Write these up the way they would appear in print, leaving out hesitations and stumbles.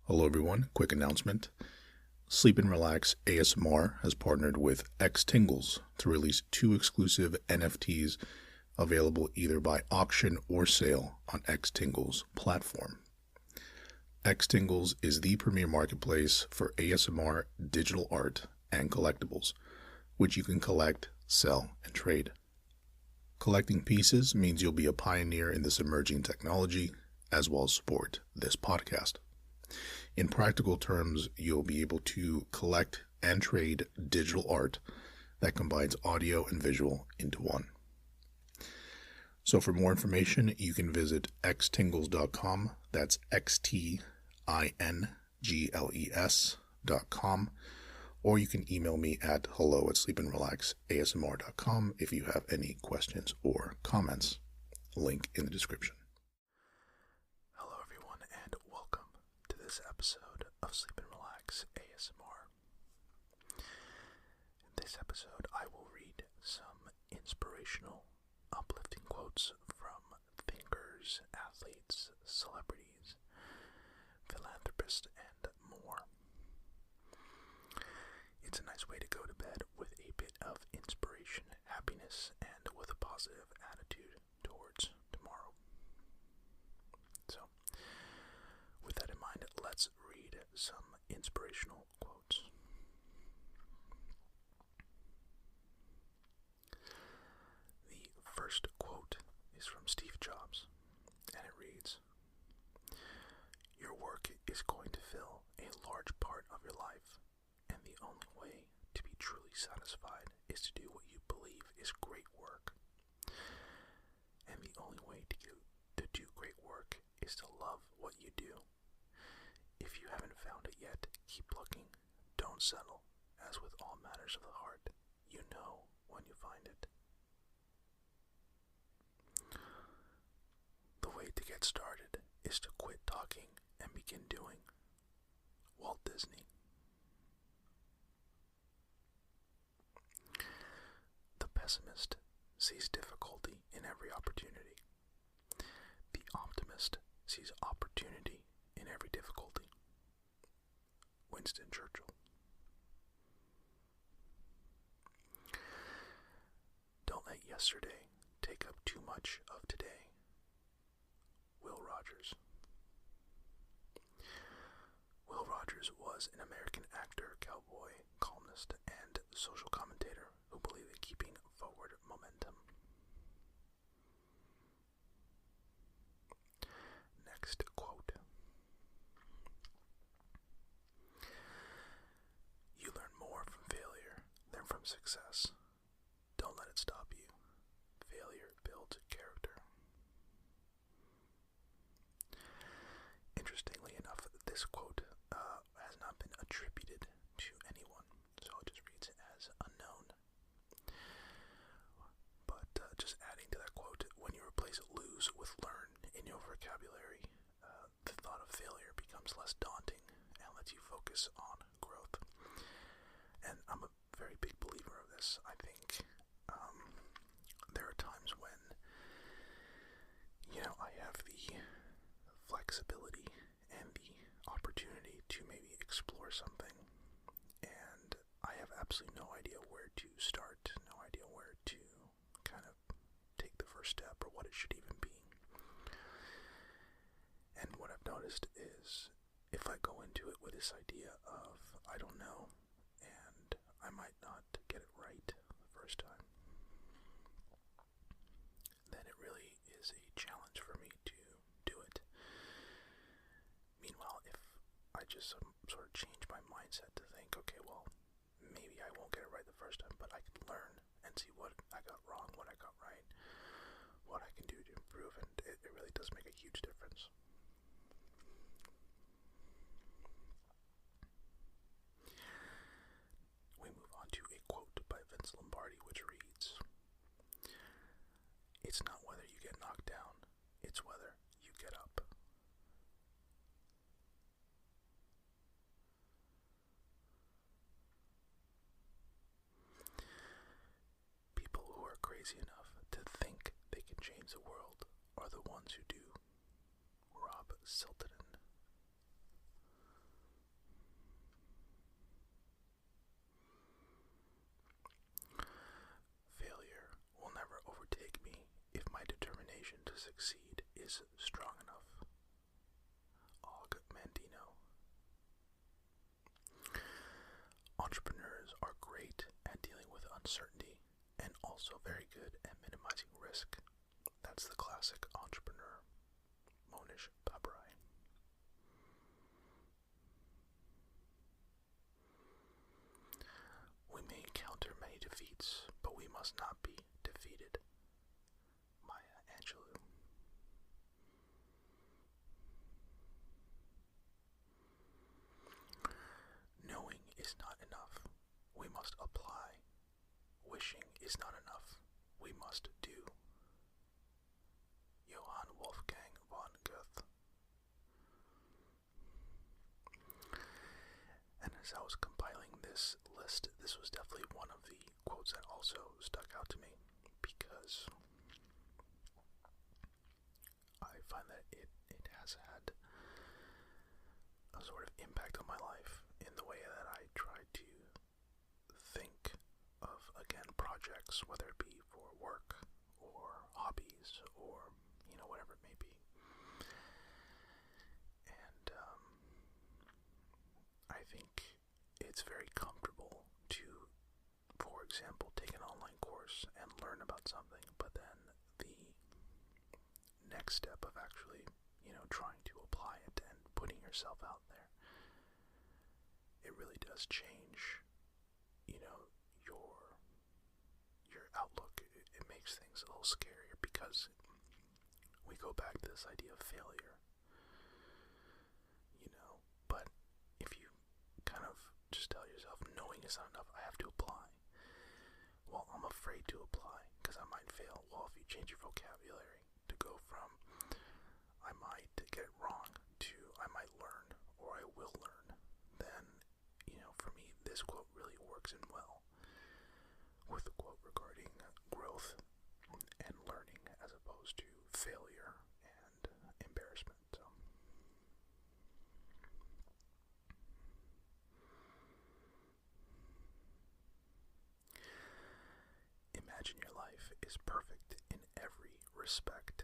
Hello everyone, quick announcement. Sleep and Relax ASMR has partnered with X Tingles to release 2 exclusive NFTs available either by auction or sale on X Tingles platform. X Tingles is the premier marketplace for ASMR digital art and collectibles, which you can collect, sell, and trade. Collecting pieces means you'll be a pioneer in this emerging technology, as well as support this podcast. In practical terms, you'll be able to collect and trade digital art that combines audio and visual into one. So for more information, you can visit xtingles.com. That's xtingles.com. Or you can email me at hello@sleepandrelaxasmr.com if you have any questions or comments. Link in the description. Hello everyone and welcome to this episode of Sleep and Relax ASMR. In this episode I will read some inspirational, uplifting quotes from thinkers, athletes, celebrities, philanthropists, and more. It's a nice way to go to bed with a bit of inspiration, happiness, and with a positive attitude towards tomorrow. So, with that in mind, let's read some inspirational quotes. The first quote is from Steve Jobs, and it reads, "Your work is going to fill a large part of your life, and the only way to be truly satisfied is to do what you believe is great work. And the only way to do great work is to love what you do. If you haven't found it yet, keep looking. Don't settle. As with all matters of the heart, you know when you find it." The way to get started is to quit talking and begin doing. Walt Disney. The pessimist sees difficulty in every opportunity. The optimist sees opportunity in every difficulty. Winston Churchill. Don't let yesterday take up too much of today. Will Rogers. Will Rogers was an American actor, cowboy, columnist, and social commentator who believed in keeping forward momentum. Next quote. You learn more from failure than from success. Don't let it stop you. Failure builds character. Interestingly enough, this quote has not been attributed to anyone, so it just reads as unknown. But just adding to that quote, when you replace lose with learn in your vocabulary, the thought of failure becomes less daunting and lets you focus on growth. And I'm a very big believer of this. I think there are times when, I have the flexibility and the opportunity to maybe explore something, and I have absolutely no idea where to start, no idea where to kind of take the first step or what it should even be. And what I've noticed is if I go into it with this idea of I don't know and I might not get it right the first time, then it really is a challenge for me to do it. Meanwhile, if I just sort of change my mindset to think, okay, well, maybe I won't get it right the first time, but I can learn and see what I got wrong, what I got right, what I can do to improve, and it really does make a huge difference. We move on to a quote by Vince Lombardi, which reads, "It's not whether you get knocked down, it's whether you get up." People who are crazy enough to think they can change the world are the ones who do. Rob Siltonen. succeed is strong enough. Og Mandino. Entrepreneurs are great at dealing with uncertainty and also very good at minimizing risk. That's the classic entrepreneur, Monish Babrai. We may encounter many defeats, but we must not be defeated. Maya Angelou. Knowing is not enough. We must apply. Wishing is not enough. We must do. Johann Wolfgang von Goethe. And as I was compiling this list, this was definitely one of the quotes that also stuck out to me, because I find that it has had a sort of impact on my life in the way that I try to think of, again, projects, whether it be for work or hobbies or, whatever it may be. And I think it's very comfortable to, for example, take an online course and learn about something, but then the next step of actually, trying to apply it and putting yourself out there, it really does change, your outlook. It makes things a little scarier, because we go back to this idea of failure, but if you kind of just tell yourself, knowing is not enough, I have to apply. Well, I'm afraid to apply because I might fail. Well, if you change your vocabulary to go from I might get it wrong to I might learn or I will learn, then, for me, this quote really works in well with the quote regarding growth and learning as opposed to failure and embarrassment. So. Imagine your life is perfect in every respect.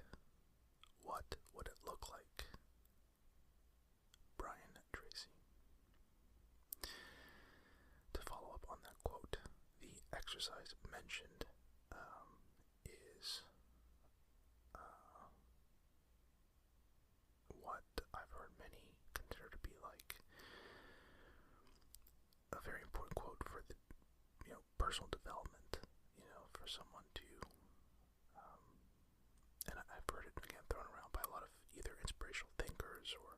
What would it look like? Brian Tracy. To follow up on that quote, the exercise mentioned is what I've heard many consider to be like a very important quote for the personal development, for someone to and I've heard it again thrown around by a lot of either inspirational thinkers or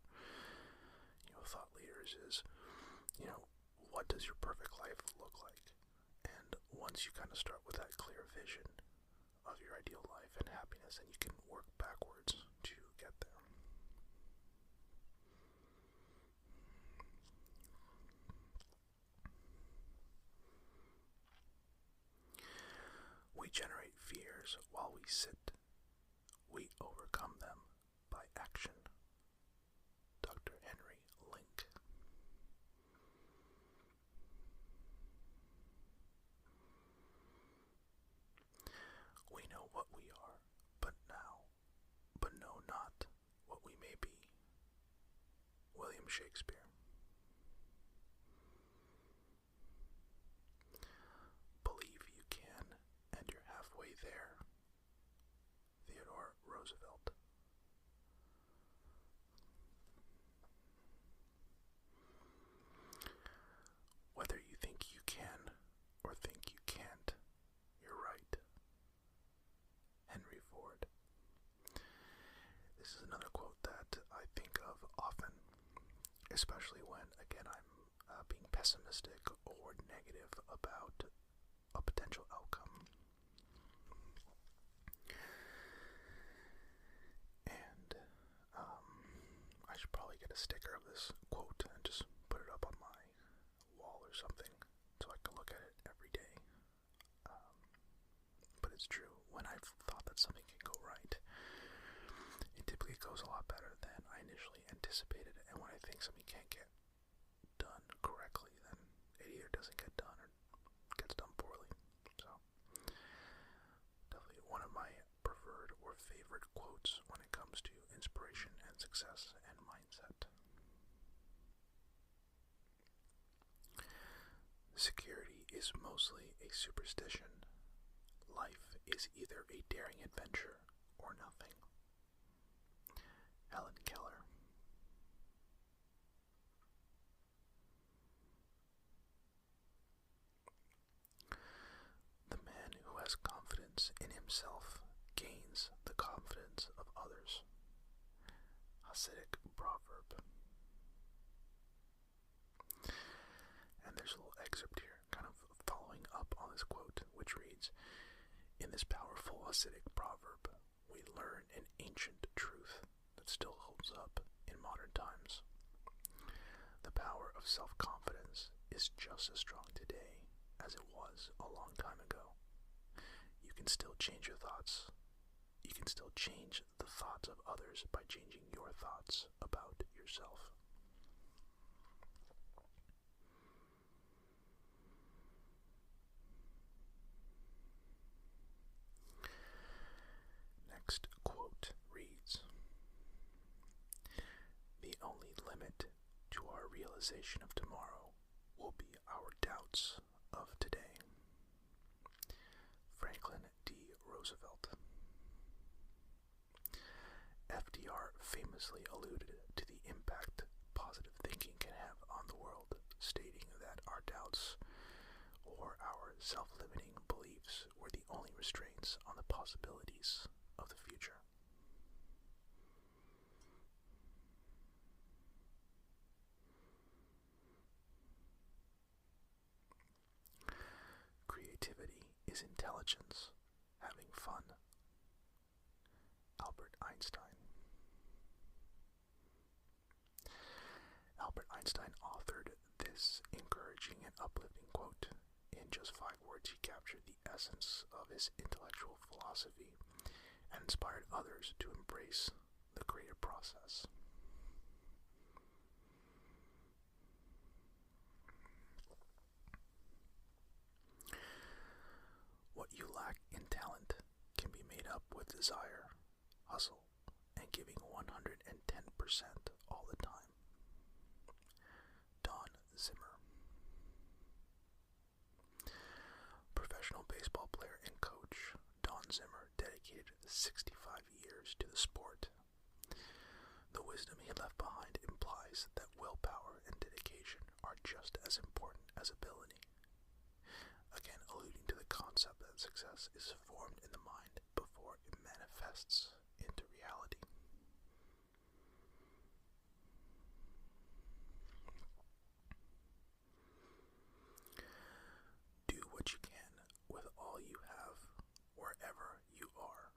thought leaders, is what does your perfect life look like? And once you kind of start with that clear vision of your ideal life and happiness, then you can work backwards to get there. We generate fears while we sit. We overcome them by action. Dr. Henry Link. We know what we are, but know not what we may be. William Shakespeare. Believe you can, and you're halfway there. Theodore Roosevelt. Whether you think you can or think you can't, you're right. Henry Ford. This is another quote that I think of often, especially when, again, I'm being pessimistic or negative about a potential outcome. And I should probably get a sticker of this quote and just put it up on my wall or something so I can look at it every day. But it's true. When I've thought that something can go right, it typically goes a lot better than I initially anticipated. And when I think something can't get done correctly, then it either doesn't get done or gets done poorly. So, definitely one of my preferred or favorite quotes and success and mindset. Security is mostly a superstition. Life is either a daring adventure or nothing. Helen Keller. The man who has confidence in himself gains the confidence of others. Hasidic proverb. And there's a little excerpt here, kind of following up on this quote, which reads, "In this powerful Hasidic proverb, we learn an ancient truth that still holds up in modern times. The power of self-confidence is just as strong today as it was a long time ago. You can still change your thoughts. You can still change the thoughts of others by changing your thoughts about yourself." Next quote reads, "The only limit to our realization of tomorrow will be our doubts of today." Franklin D. Roosevelt. FDR famously alluded to the impact positive thinking can have on the world, stating that our doubts or our self-limiting beliefs were the only restraints on the possibilities of the future. Creativity is intelligence, having fun. Albert Einstein. Albert Einstein authored this encouraging and uplifting quote. In just 5 words, he captured the essence of his intellectual philosophy and inspired others to embrace the creative process. What you lack in talent can be made up with desire, hustle, and giving 110% all the time. Don Zimmer. Professional baseball player and coach Don Zimmer dedicated 65 years to the sport. The wisdom he left behind implies that willpower and dedication are just as important as ability. Again, alluding to the concept that success is formed in the mind before it manifests into reality. Do what you can with all you have, wherever you are.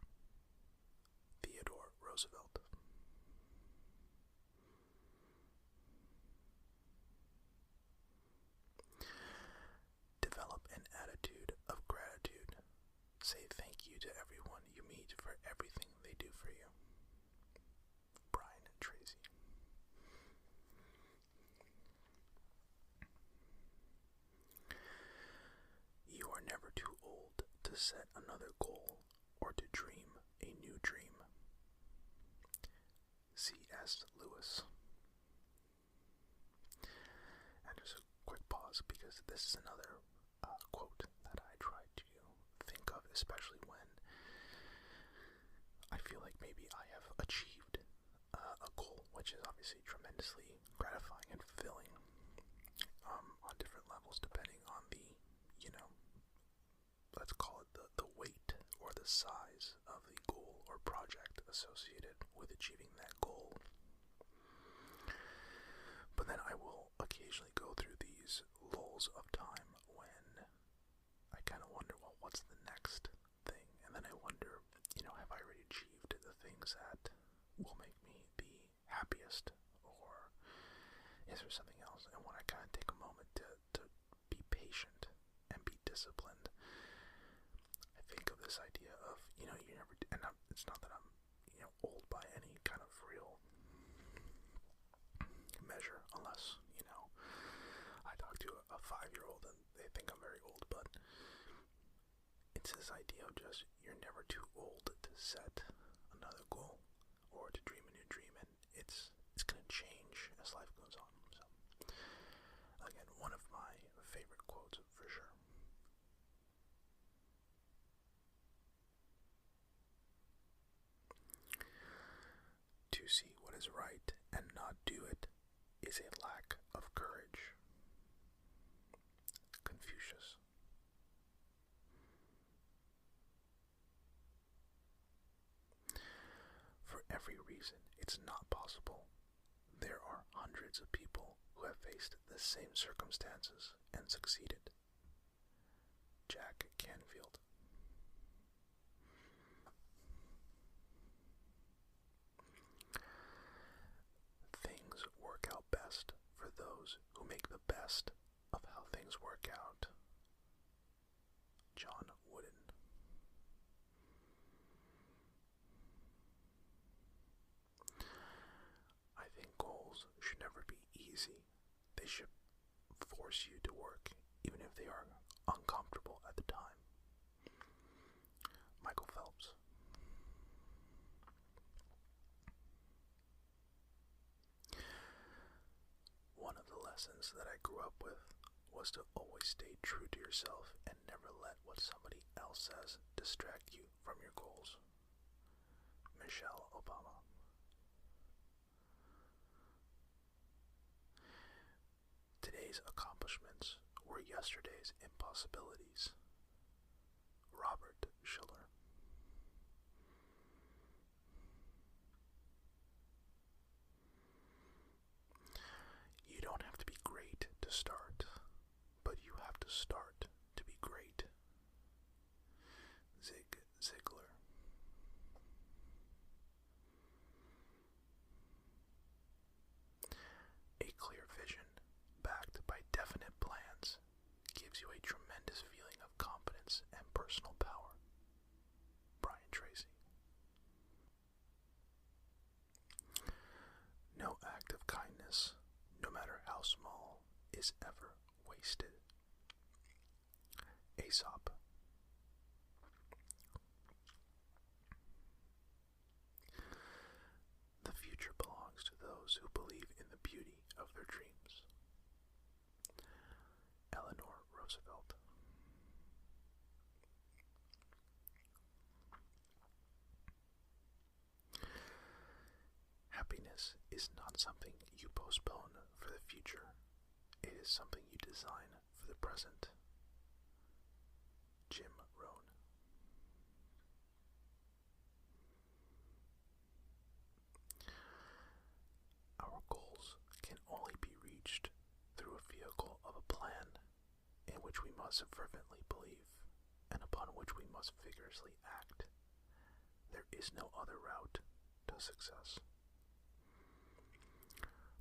Theodore Roosevelt. Develop an attitude of gratitude. Say thank you to everyone you meet for everything they do for you. Brian Tracy. You are never too old to set another goal or to dream a new dream. C.S. Lewis. And just a quick pause, because this is another quote that I try to think of, especially when I feel like maybe I have achieved a goal, which is obviously tremendously gratifying and fulfilling on different levels, depending on the, let's call it the weight or the size of the goal or project associated with achieving that goal. But then I will occasionally go through these lulls of time when I kind of wonder, well, what's the next thing? And then I wonder, have I already achieved the things that will make me the happiest? Or is there something else? And when I kind of take a moment to be patient and be disciplined, I think of this idea of, you never, and it's not that I'm, old by any kind of real measure, unless, I talk to a 5-year-old and they think I'm very old, but it's this idea of just, you're never too old to set another goal or to dream a new dream. And going to change as life goes on. So, again, one of my favorite quotes for sure. To see what is right and not do it is a lack of courage. Confucius. For every reason it's not possible, there are hundreds of people who have faced the same circumstances and succeeded. Jack Canfield. Things work out best for those who make the best of how things work out. John Wooden. I think goals should never be easy. They should force you to work, even if they are uncomfortable at the time. Michael Phelps. One of the lessons that I grew up with was to always stay true to yourself and never let what somebody else says distract you from your goals. Michelle Obama. Today's accomplishments were yesterday's impossibilities. Robert Schiller. You don't have to be great to start, but you have to start to be great. Zig Ziglar. A clear vision, backed by definite plans, gives you a tremendous feeling of confidence and personal power. Brian Tracy. No act of kindness, no matter how small, is ever wasted. Aesop. The future belongs to those who believe in the beauty of their dreams. Eleanor Roosevelt. Happiness is not something you postpone for the future. It is something you design for the present. Jim Rohn. Our goals can only be reached through a vehicle of a plan in which we must fervently believe and upon which we must vigorously act. There is no other route to success.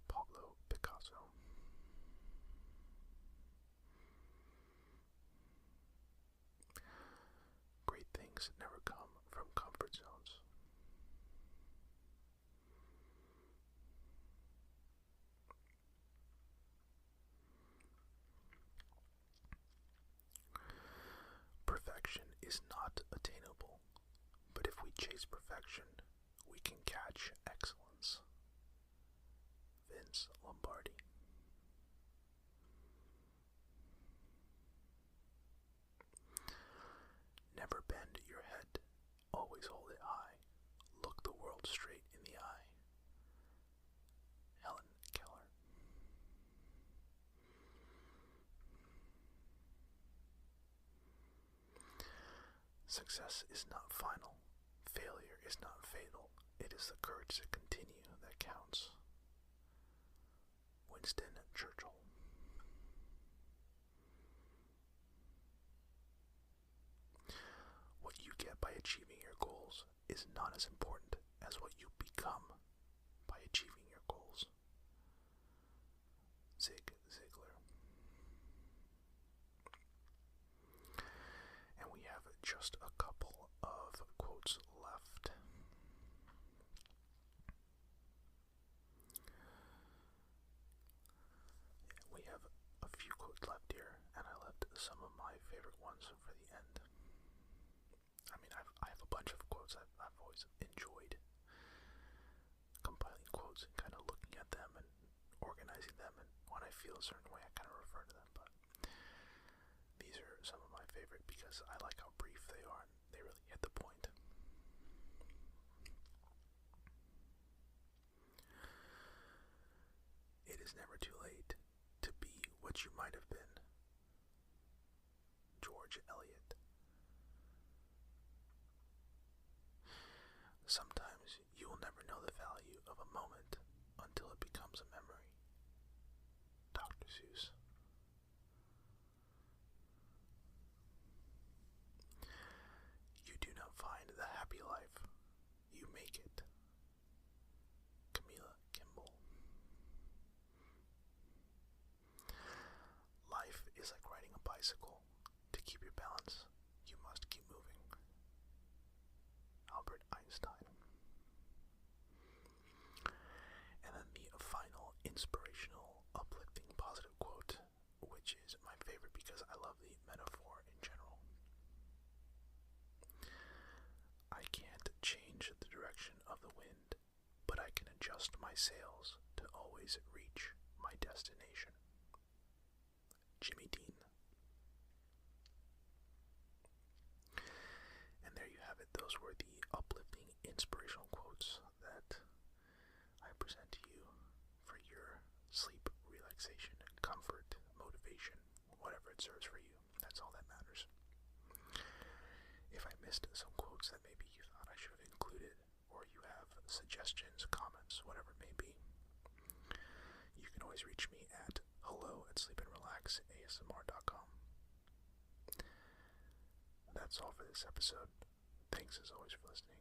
Pablo Picasso. Great things never come from comfort zones. Perfection is not attainable, but if we chase perfection, we can catch excellence. Vince Lombardi. Never bend your head, always hold it high. Look the world straight in the eye. Helen Keller. Success is not final. Failure is not fatal. It is the courage to continue that counts. Winston Churchill. What you get by achieving your goals is not as important as what you become by achieving your goals. Zig Ziglar. And we have just a couple of quotes left. We have a few quotes left here, and I left some of my favorite ones for the end. I mean, I have a bunch of quotes I've always enjoyed compiling quotes and kind of looking at feel a certain way, I kind of refer to them, but these are some of my favorite because I like how brief they are and they really hit the point. It is never too late to be what you might have been. George Eliot. Sometimes you will never know the value of a moment until it becomes a memory. Dr. Seuss. You do not find the happy life, you make it. Camila Kimball. Life is like riding a bicycle. To keep your balance, you must keep moving. Albert Einstein. And then the final inspirational, uplifting, positive quote, which is my favorite because I love the metaphor in general. I can't change the direction of the wind, but I can adjust my sails to always reach my destination. Jimmy Dean. And there you have it. Those were the uplifting, inspirational quotes that I present to you for your sleep, relaxation, comfort, motivation, whatever it serves for you. That's all that matters. If I missed some quotes that maybe you thought I should have included, or you have suggestions, comments, whatever it may be, you can always reach me at hello@sleepandrelaxasmr.com. That's all for this episode. Thanks as always for listening.